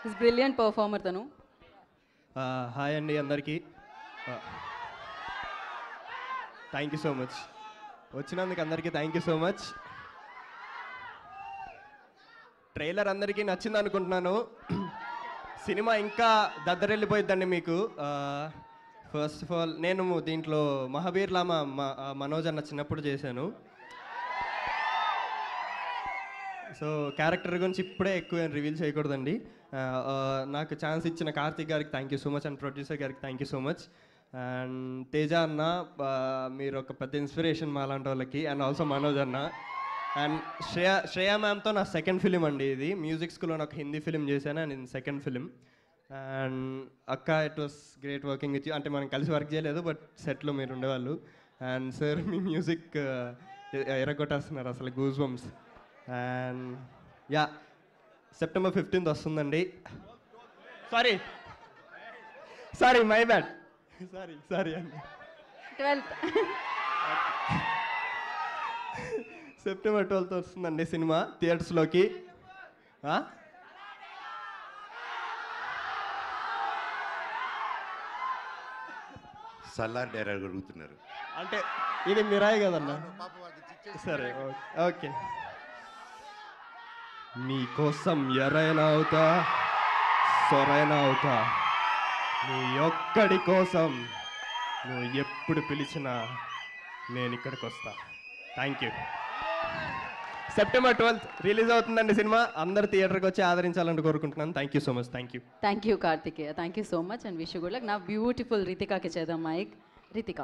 Is brilliant performer తను. Hi అండి అందరికీ. థ్యాంక్ యూ సో మచ్, వచ్చినందుకు అందరికీ thank you so much. Trailer అందరికీ నచ్చింది అనుకుంటున్నాను. సినిమా ఇంకా దద్దరెళ్ళిపోయిద్దండి మీకు. ఫస్ట్ ఆఫ్ ఆల్ నేను దీంట్లో మహావీర్ లామా మనోజ్ అన్న చిన్నప్పుడు చేశాను. సో క్యారెక్టర్ గురించి ఇప్పుడే ఎక్కువ రివీల్ చేయకూడదండి. నాకు ఛాన్స్ ఇచ్చిన కార్తిక్ గారికి thank you so much and producer గారికి thank you so much. And Teja అన్న, మీరు ఒక పెద్ద ఇన్స్పిరేషన్ మా లాంటి వాళ్ళకి. అండ్ ఆల్సో మనోజ్ అన్న అండ్ శ్రేయా మ్యామ్తో నా సెకండ్ ఫిలిం అండి ఇది. మ్యూజిక్ స్కూల్లో నాకు హిందీ ఫిలిం చేశాను అండ్ ఇది సెకండ్ ఫిలిం. అండ్ అక్క, it was great working with you. అంటే మనం కలిసి వర్క్ చేయలేదు, బట్ సెట్లో మీరు ఉండేవాళ్ళు. అండ్ సార్, మీ మ్యూజిక్ ఎరగొట్టేస్తున్నారు అసలు, goose bumps. And yeah, September 15th వస్తుందండి. సారీ మై బ్యాడ్, సారీ అండి. 12th September 12th వస్తుందండి సినిమా థియేటర్స్లోకి. సల్లార్ డైరెక్ట్ అడుగుతున్నారు అంటే ఇది మిరాయి కదన్నా. సరే ఓకే. నీ కోసం ఎరైనా అవుతా, సొరైనా అవుతా, నీ ఒక్కడి కోసం నువ్వు ఎప్పుడు పిలిచినా నేను ఇక్కడికి వస్తా. Thank you. September 12th release అవుతుందండి సినిమా. అందరు థియేటర్కి వచ్చి ఆదరించాలని కోరుకుంటున్నాను. Thank you so much. Thank you Karthikeya, thank you so much and wish you good luck. నా బ్యూటిఫుల్ రితికాకి చేద్దాం మైక్. రితిక.